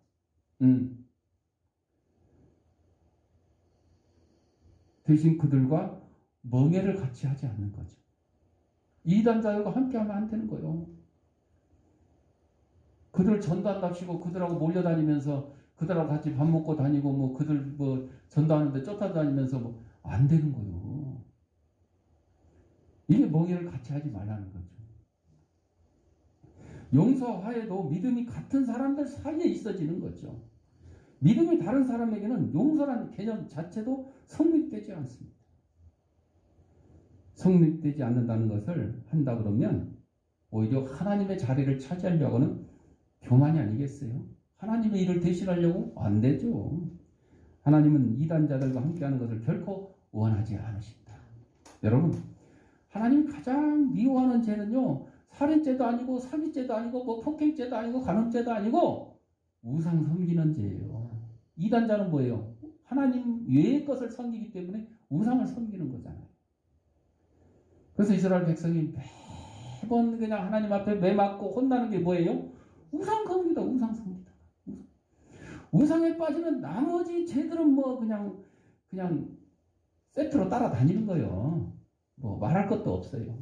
Speaker 1: 대신 그들과 멍해를 같이 하지 않는 거죠. 이단자들과 함께하면 안 되는 거예요. 그들 전도한답시고 그들하고 몰려다니면서 그들하고 같이 밥 먹고 다니고 뭐 그들 뭐 전도하는데 쫓아다니면서 뭐 안 되는 거예요. 이게 멍해를 같이 하지 말라는 거죠. 용서와 화해도 믿음이 같은 사람들 사이에 있어지는 거죠. 믿음이 다른 사람에게는 용서라는 개념 자체도 성립되지 않습니다. 성립되지 않는다는 것을 한다 그러면 오히려 하나님의 자리를 차지하려고 하는 교만이 아니겠어요? 하나님의 일을 대신하려고 안 되죠. 하나님은 이단자들과 함께하는 것을 결코 원하지 않으십니다. 여러분, 하나님이 가장 미워하는 죄는요, 살인죄도 아니고 사기죄도 아니고 뭐 폭행죄도 아니고 간음죄도 아니고 우상 섬기는 죄예요. 이단자는 뭐예요? 하나님 외의 것을 섬기기 때문에 우상을 섬기는 거잖아요. 그래서 이스라엘 백성이 매번 그냥 하나님 앞에 매맞고 혼나는 게 뭐예요? 우상 섬기다, 우상 섬기다. 우상에 빠지면 나머지 죄들은 뭐 그냥 세트로 따라다니는 거예요. 뭐 말할 것도 없어요.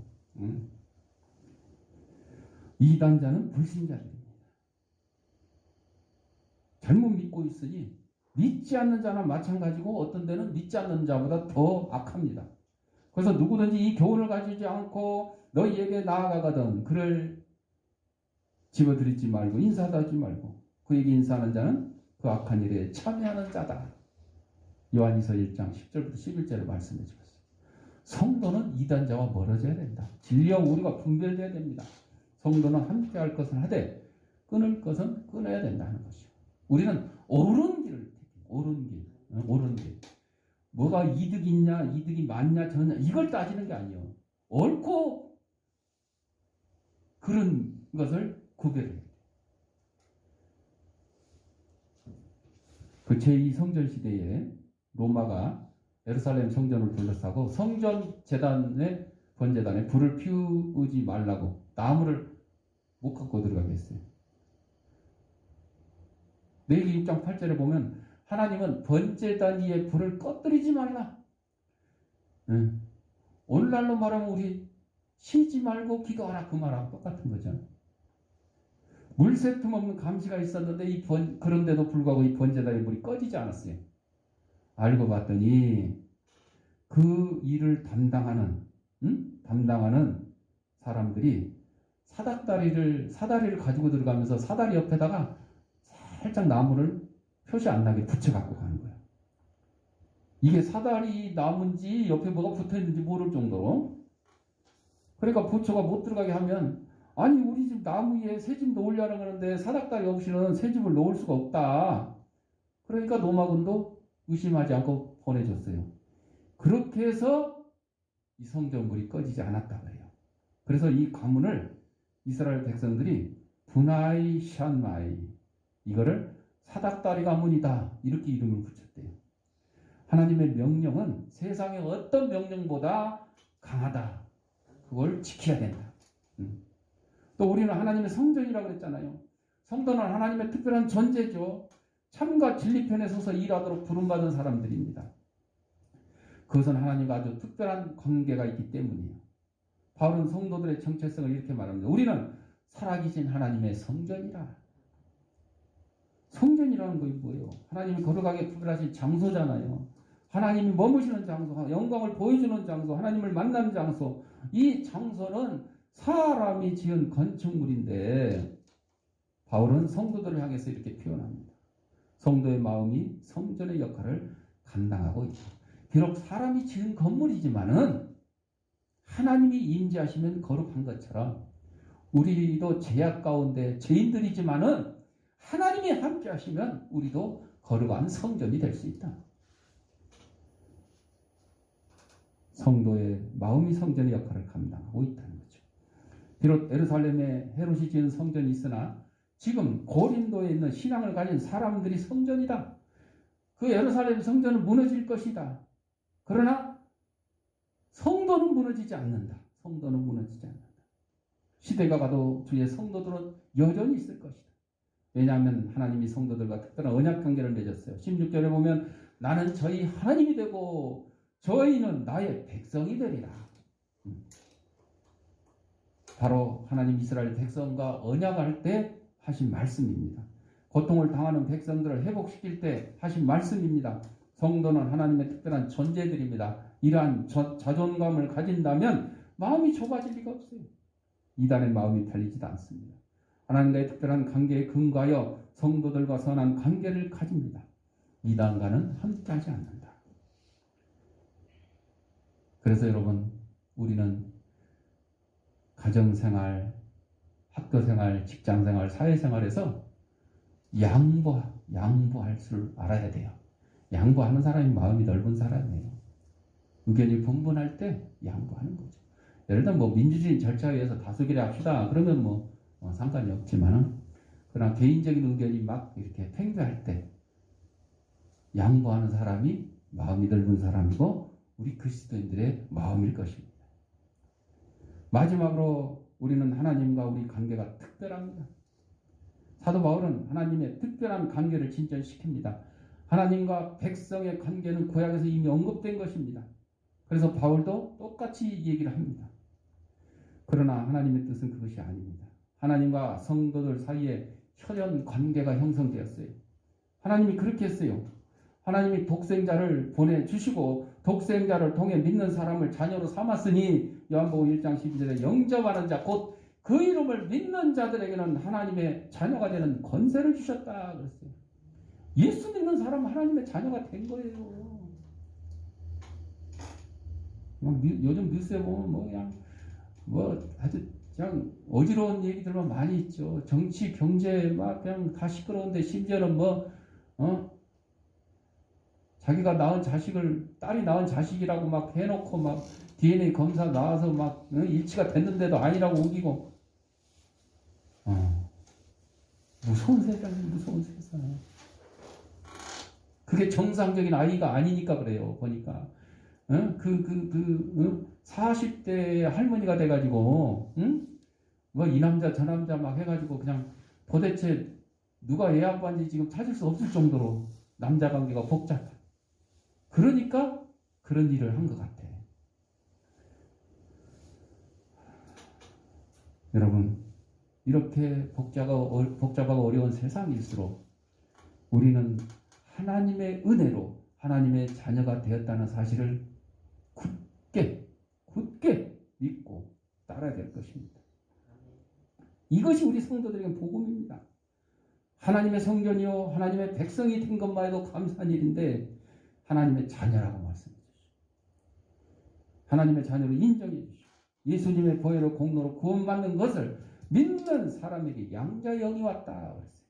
Speaker 1: 이단자는 불신자들입니다. 잘못 믿고 있으니 믿지 않는 자나 마찬가지고 어떤 데는 믿지 않는 자보다 더 악합니다. 그래서 누구든지 이 교훈을 가지지 않고 너희에게 나아가거든 그를 집어들이지 말고 인사도 하지 말고 그에게 인사하는 자는 그 악한 일에 참여하는 자다. 요한이서 1장 10절부터 11절을 말씀해 주셨어요. 성도는 이단자와 멀어져야 된다. 진리와 우리가 분별돼야 됩니다. 성도는 함께 할 것은 하되 끊을 것은 끊어야 된다는 것이요. 우리는 옳은 길을 옳은 길. 뭐가 이득이 있냐, 이득이 많냐, 전냐 이걸 따지는 게 아니에요. 옳고 그런 것을 구별해야 돼요. 그 제2성전 시대에 로마가 예루살렘 성전을 둘러싸고 성전 재단의 번제단에 불을 피우지 말라고 나무를 못 갖고 들어가게 했어요. 레위기 6장 8절에 보면 하나님은 번제단 위에 불을 꺼뜨리지 말라. 예. 오늘날로 말하면 우리 쉬지 말고 기도하라 그 말하고 똑같은 거죠. 물새틈 없는 감시가 있었는데 그런데도 불구하고 이 번제단의 물이 꺼지지 않았어요. 알고 봤더니 그 일을 담당하는 사람들이 사다리를 가지고 들어가면서 사다리 옆에다가 살짝 나무를 표시 안 나게 붙여갖고 가는 거예요. 이게 사다리 나무인지 옆에 뭐가 붙어있는지 모를 정도로. 그러니까 부처가 못 들어가게 하면 아니 우리 집 나무 위에 새집 놓으려고 하는데 사닥다리 없이는 새집을 놓을 수가 없다. 그러니까 노마군도 의심하지 않고 보내줬어요. 그렇게 해서 이 성전물이 꺼지지 않았다 그래요. 그래서 이 가문을 이스라엘 백성들이 분하이 샨마이 이거를 사닥다리 가문이다 이렇게 이름을 붙였대요. 하나님의 명령은 세상의 어떤 명령보다 강하다. 그걸 지켜야 된다. 또 우리는 하나님의 성전이라고 그랬잖아요. 성도는 하나님의 특별한 존재죠. 참과 진리편에 서서 일하도록 부름받은 사람들입니다. 그것은 하나님과 아주 특별한 관계가 있기 때문이에요. 바울은 성도들의 정체성을 이렇게 말합니다. 우리는 살아계신 하나님의 성전이라. 성전이라는 것이 뭐예요? 하나님이 거룩하게 구별하신 장소잖아요. 하나님이 머무시는 장소, 영광을 보여주는 장소, 하나님을 만나는 장소. 이 장소는 사람이 지은 건축물인데 바울은 성도들을 향해서 이렇게 표현합니다. 성도의 마음이 성전의 역할을 감당하고 있다. 비록 사람이 지은 건물이지만은 하나님이 임재하시면 거룩한 것처럼 우리도 죄악 가운데 죄인들이지만은 하나님이 함께 하시면 우리도 거룩한 성전이 될 수 있다. 성도의 마음이 성전의 역할을 감당하고 있다는 거죠. 비록 예루살렘에 헤롯이 지은 성전이 있으나 지금 고린도에 있는 신앙을 가진 사람들이 성전이다. 그 예루살렘 성전은 무너질 것이다. 그러나 성도는 무너지지 않는다. 성도는 무너지지 않는다. 시대가 가도 주의 성도들은 여전히 있을 것이다. 왜냐하면 하나님이 성도들과 특별한 언약 관계를 맺었어요. 16절에 보면 나는 저희 하나님이 되고 저희는 나의 백성이 되리라. 바로 하나님 이스라엘 백성과 언약할 때 하신 말씀입니다. 고통을 당하는 백성들을 회복시킬 때 하신 말씀입니다. 성도는 하나님의 특별한 존재들입니다. 이러한 자존감을 가진다면 마음이 좁아질 리가 없어요. 이단의 마음이 팔리지도 않습니다. 하나님과의 특별한 관계에 근거하여 성도들과 선한 관계를 가집니다. 이단과는 함께하지 않는다. 그래서 여러분 우리는 가정생활, 학교생활, 직장생활, 사회생활에서 양보할 줄 알아야 돼요. 양보하는 사람이 마음이 넓은 사람이에요. 의견이 분분할 때 양보하는 거죠. 예를 들면 뭐 민주주의 절차에 의해서 다수결에 합시다. 그러면 뭐 상관이 없지만은 그러나 개인적인 의견이 막 이렇게 팽배할 때 양보하는 사람이 마음이 넓은 사람이고 우리 그리스도인들의 마음일 것입니다. 마지막으로 우리는 하나님과 우리 관계가 특별합니다. 사도 바울은 하나님의 특별한 관계를 진전시킵니다. 하나님과 백성의 관계는 구약에서 이미 언급된 것입니다. 그래서 바울도 똑같이 이 얘기를 합니다. 그러나 하나님의 뜻은 그것이 아닙니다. 하나님과 성도들 사이에 혈연 관계가 형성되었어요. 하나님이 그렇게 했어요. 하나님이 독생자를 보내주시고 독생자를 통해 믿는 사람을 자녀로 삼았으니 요한복음 1장 12절에 영접하는 자 곧 그 이름을 믿는 자들에게는 하나님의 자녀가 되는 권세를 주셨다 그랬어요. 예수 믿는 사람은 하나님의 자녀가 된 거예요. 요즘 뉴스에 보면 아주 그냥 어지러운 얘기들만 많이 있죠. 정치, 경제 막 그냥 다 시끄러운데 심지어는 자기가 낳은 자식을 딸이 낳은 자식이라고 막 해놓고 막 DNA 검사 나와서 막 일치가 됐는데도 아니라고 우기고 무서운 세상. 그게 정상적인 아이가 아니니까 그래요. 보니까 40대 할머니가 돼가지고 이 남자 저 남자 막 해가지고 그냥 도대체 누가 애 아빠인지 지금 찾을 수 없을 정도로 남자 관계가 복잡해. 그러니까 그런 일을 한 것 같아. 여러분, 이렇게 복잡하고 어려운 세상일수록 우리는 하나님의 은혜로 하나님의 자녀가 되었다는 사실을 굳게 믿고 따라야 될 것입니다. 이것이 우리 성도들에게 복음입니다. 하나님의 성전이요 하나님의 백성이 된 것만 해도 감사한 일인데 하나님의 자녀라고 말씀해 주시오. 하나님의 자녀로 인정해 주시오. 예수님의 보혈로 공로로 구원받는 것을 믿는 사람에게 양자의 영이 왔다 그랬어요.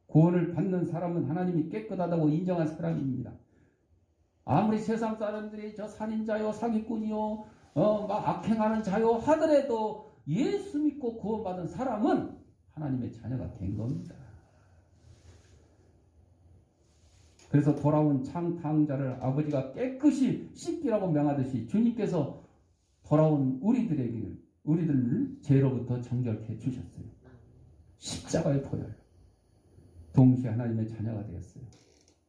Speaker 1: 구원을 받는 사람은 하나님이 깨끗하다고 인정한 사람입니다. 아무리 세상 사람들이 저 살인자요 사기꾼이요 막 악행하는 자요 하더라도 예수 믿고 구원받은 사람은 하나님의 자녀가 된 겁니다. 그래서 돌아온 창탕자를 아버지가 깨끗이 씻기라고 명하듯이 주님께서 돌아온 우리들을 죄로부터 정결케 해주셨어요. 십자가의 보혈. 동시에 하나님의 자녀가 되었어요.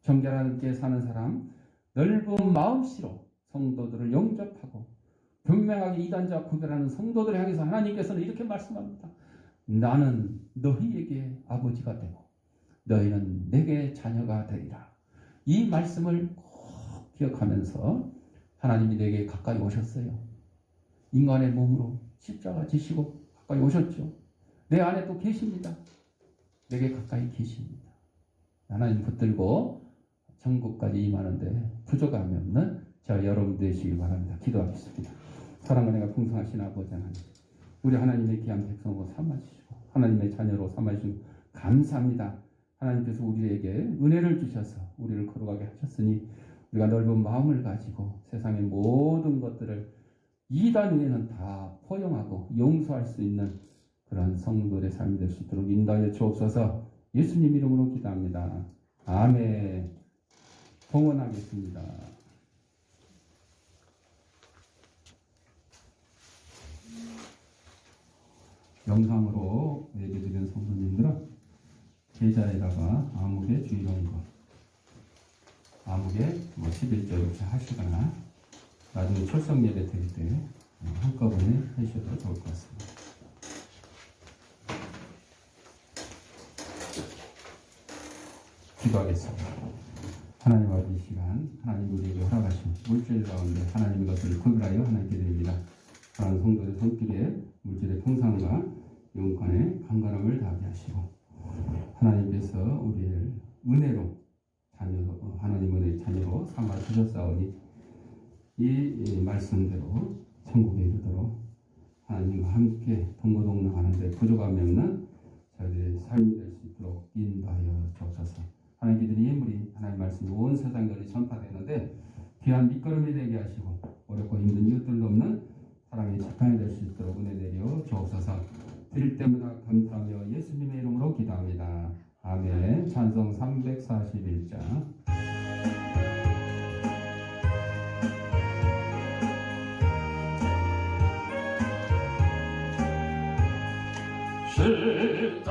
Speaker 1: 정결하게 사는 사람, 넓은 마음씨로 성도들을 영접하고 분명하게 이단자와 구별하는 성도들을 향해서 하나님께서는 이렇게 말씀합니다. 나는 너희에게 아버지가 되고 너희는 내게 자녀가 되리라. 이 말씀을 꼭 기억하면서 하나님이 내게 가까이 오셨어요. 인간의 몸으로 십자가 지시고 가까이 오셨죠. 내 안에 또 계십니다. 내게 가까이 계십니다. 하나님 붙들고 천국까지 임하는데 부족함이 없는 저 여러분 되시길 바랍니다. 기도하겠습니다. 사랑과 내가 풍성하신 아버지 하나님, 우리 하나님의 귀한 백성으로 삼아주시고 하나님의 자녀로 삼아주시고 감사합니다. 하나님께서 우리에게 은혜를 주셔서 우리를 거룩하게 하셨으니 우리가 넓은 마음을 가지고 세상의 모든 것들을 이단 외에는 다 포용하고 용서할 수 있는 그런 성도의 삶이 될 수 있도록 인도하여 주옵소서. 예수님 이름으로 기도합니다. 아멘. 봉헌하겠습니다. 영상으로 예배드리는 성도님들은 계좌에다가 아무개 주일원금, 아무개 11조 이렇게 하시거나 나중에 출석 예배 드릴 때 한꺼번에 하셔도 좋을 것 같습니다. 기도하겠습니다. 하나님 아버지 이 시간 하나님 우리에게 허락하신 물질 가운데 하나님의 것을 구별하여 하나님께 드립니다. 사랑하는 성도의 손길에 물질의 풍성과 영권의 강건함을 다하게 하시고 하나님께서 우리를 은혜로 자녀로 하나님 은혜의 자녀로 삼아 주셨사오니 이 말씀대로 천국에 이르도록 하나님과 함께 동고동락하는데 부족함이 없는 저희들의 삶이 될 수 있도록 인도하여 주옵소서. 하나님께서는 예물이 하나님 말씀이 온 세상에 널리 전파되는데 귀한 밑거름이 되게 하시고 어렵고 힘든 이웃들도 없는 사랑의 지팡이 될 수 있도록 은혜 내려 주옵소서. 드릴 때마다 감사하며 예수님의 이름으로 기도합니다. 아멘. 찬송 341장.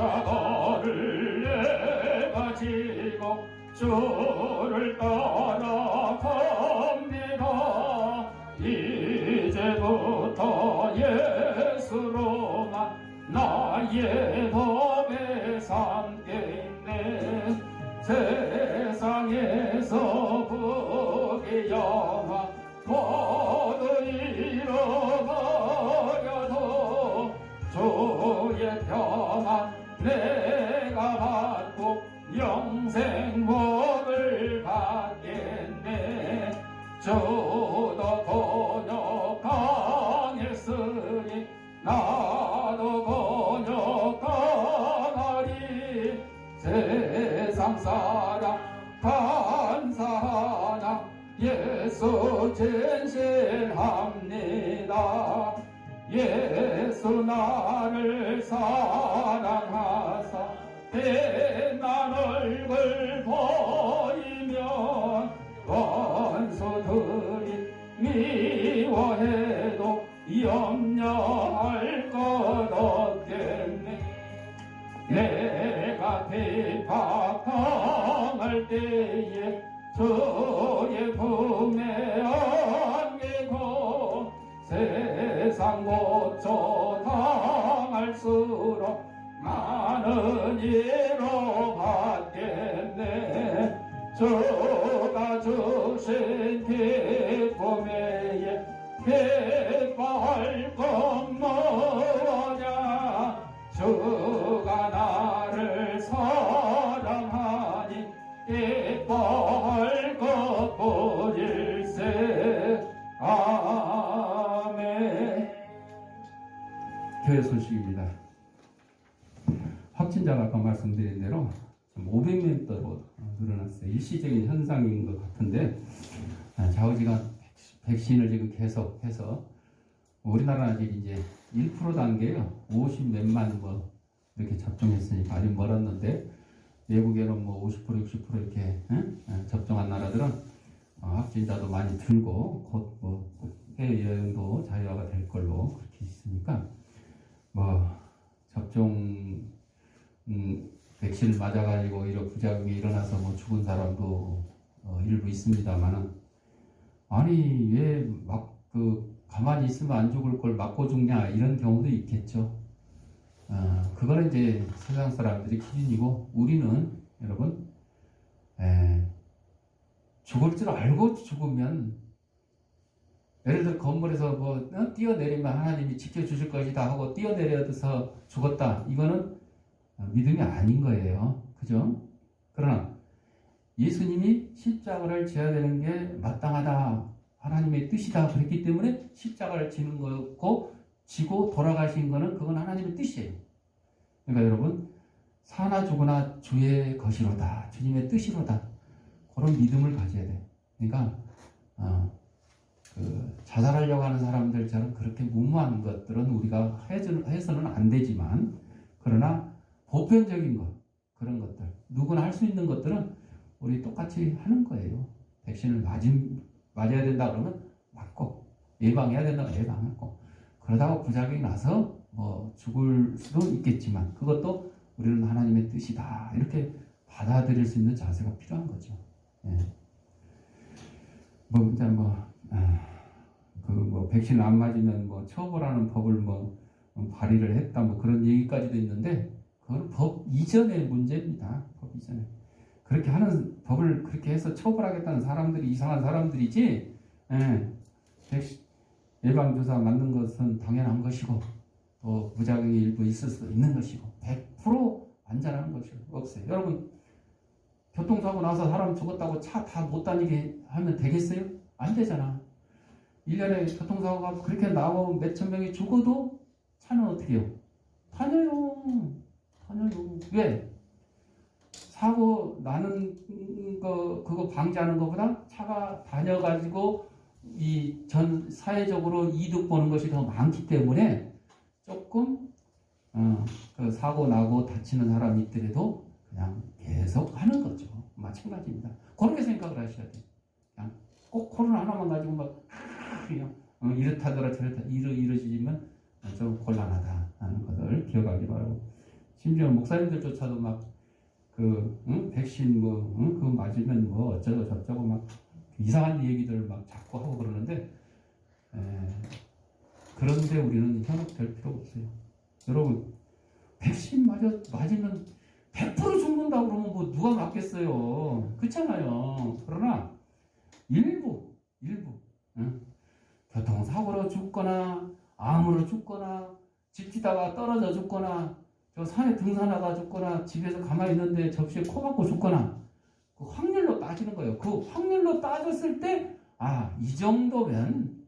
Speaker 4: 십자가를 내가 지고 주를 따라갑니다. 이제부터 예수로만 나의 법에 삼겠네. 세상에서 부귀 영화 모두 잃어버려도 주의 평안 내가 받고 영생 복을 받겠네. 주도 곤욕 당했으니 나도 곤욕 당하리. 세상 사람 감사하나 예수 진실합니다. 예수 나를 사랑하사 빛난 얼굴 보이면 원수들이 미워해도 염려할 것 없겠네. 내가 비박당할 때에 주의 품에 안기고 세상 고초 당할 갈수록 많은 예로 받겠네. 주가 주신 기쁨에 기뻐할 것 뭐냐. 주가 나를 사랑하니 기뻐할 것 뿐일세. 아멘.
Speaker 1: 교회 소식입니다. 확진자가 아까 말씀드린 대로 500명대로 늘어났어요. 일시적인 현상인 것 같은데, 좌우지간 백신을 지금 계속해서 우리나라는 아직 이제 1% 단계요. 50 몇만 뭐 이렇게 접종했으니까 아직 멀었는데, 외국에는 뭐 50%, 60% 이렇게 접종한 나라들은 확진자도 많이 들고 곧 뭐 해외 여행도 자유화가 될 걸로 그렇게 있으니까 뭐 접종 백신을 맞아가지고 이런 부작용이 일어나서 뭐 죽은 사람도 일부 있습니다만은, 아니 왜 막 가만히 있으면 안 죽을 걸 맞고 죽냐 이런 경우도 있겠죠. 그거는 이제 세상 사람들의 기준이고, 우리는 여러분 죽을 줄 알고 죽으면, 예를 들어 건물에서 뭐 뛰어내리면 하나님이 지켜주실 것이다 하고 뛰어내려서 죽었다, 이거는 믿음이 아닌 거예요. 그죠? 그러나 예수님이 십자가를 져야 되는 게 마땅하다, 하나님의 뜻이다 그랬기 때문에 십자가를 지는 거고, 지고 돌아가신 거는 그건 하나님의 뜻이에요. 그러니까 여러분, 사나 죽으나 주의 것이로다, 주님의 뜻이로다, 그런 믿음을 가져야 돼. 그러니까 자살하려고 하는 사람들처럼 그렇게 무모한 것들은 우리가 해서는 안 되지만, 그러나 보편적인 것, 그런 것들, 누구나 할 수 있는 것들은 우리 똑같이 하는 거예요. 백신을 맞아야 된다 그러면 맞고, 예방해야 된다면 예방하고, 그러다가 부작용이 나서 뭐 죽을 수도 있겠지만 그것도 우리는 하나님의 뜻이다, 이렇게 받아들일 수 있는 자세가 필요한 거죠. 예. 뭐 이제 백신 안 맞으면 뭐 처벌하는 법을 발의를 했다, 뭐 그런 얘기까지도 있는데, 그건 법 이전의 문제입니다. 법 이전에 그렇게 하는 법을 그렇게 해서 처벌하겠다는 사람들이 이상한 사람들이지. 백신 예방주사 맞는 것은 당연한 것이고, 또 부작용이 일부 있을 수도 있는 것이고, 100% 안전한 것이 없어요. 여러분, 교통사고 나서 사람 죽었다고 차 다 못 다니게 하면 되겠어요? 안 되잖아. 1년에 교통사고가 그렇게 나고 몇천 명이 죽어도 차는 어떻게 해요? 다녀요. 왜? 사고 나는 거 그거 방지하는 것보다 차가 다녀가지고 이 전 사회적으로 이득 보는 것이 더 많기 때문에 조금 그 사고 나고 다치는 사람이 있더라도 그냥 계속 하는 거죠. 마찬가지입니다. 그렇게 생각을 하셔야 돼요. 그냥 꼭 코로나 하나만 가지고 막 그냥 이렇다더라 저렇다 이러지면 좀 곤란하다 하는 것을 기억하기 바라고, 심지어 목사님들조차도 막 백신 그거 맞으면 뭐 어쩌고 저쩌고 막 이상한 얘기들 막 자꾸 하고 그러는데, 그런데 우리는 현혹될 필요가 없어요. 여러분, 백신 맞으면 100% 죽는다고 그러면 뭐 누가 맞겠어요? 그렇잖아요. 그러나 일부 교통사고로 죽거나 암으로 죽거나 집지다가 떨어져 죽거나 저 산에 등산하다 죽거나 집에서 가만히 있는데 접시에 코 박고 죽거나, 그 확률로 따지는 거예요. 그 확률로 따졌을 때 이 정도면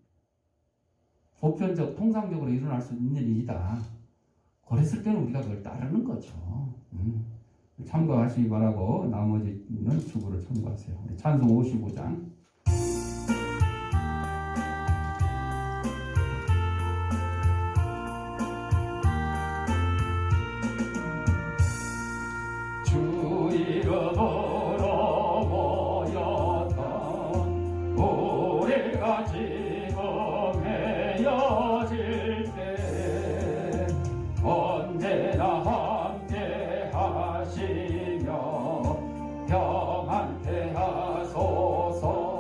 Speaker 1: 보편적 통상적으로 일어날 수 있는 일이다, 그랬을 때는 우리가 그걸 따르는 거죠. 참고하시기 바라고, 나머지는 주부를 참고하세요. 우리 찬송 55장.
Speaker 4: 주 이름으로 모였던 우리가 지금 헤어질 때 언제나 함께 하시며 평안케 하소서.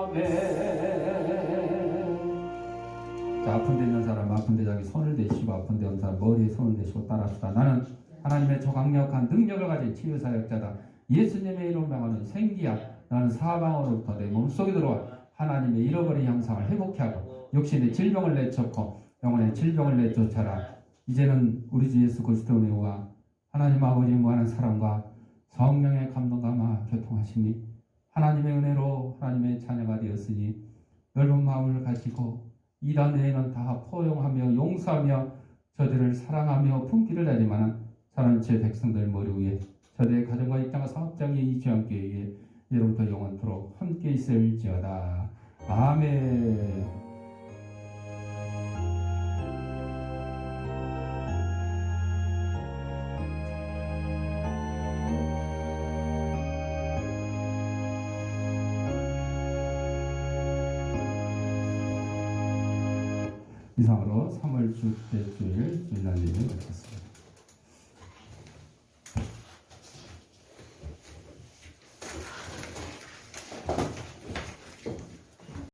Speaker 4: 아멘.
Speaker 1: 자, 아픈 데 있는 사람 아픈 데 자기 손을 대시고 아픈 데 있는 사람 머리에 손을 대시고 따라합시다. 나는 하나님의 초강력한 능력을 가진 치유사역자다. 예수님의 이름 명하는 생기야. 나는 사방으로부터 내 몸속에 들어와 하나님의 잃어버린 형상을 회복케 하고 육신의 질병을 내쫓고 영혼의 질병을 내쫓아라. 이제는 우리 주 예수 그리스도의 은혜와 하나님 아버지의 무한한 사랑과 성령의 감동과 마 교통하심이 하나님의 은혜로 하나님의 자녀가 되었으니 넓은 마음을 가지고 이단 외에는 다 포용하며 용서하며 저들을 사랑하며 품기를 다지만 사랑하는 제 백성들 머리 위에 저들의 가정과 입장과 사업장에 이지 않게 위해 예로부터 영원토록 함께 있을지어다. 아멘. 이상으로 3월 주때 주일 주일날님을 마쳤습니다.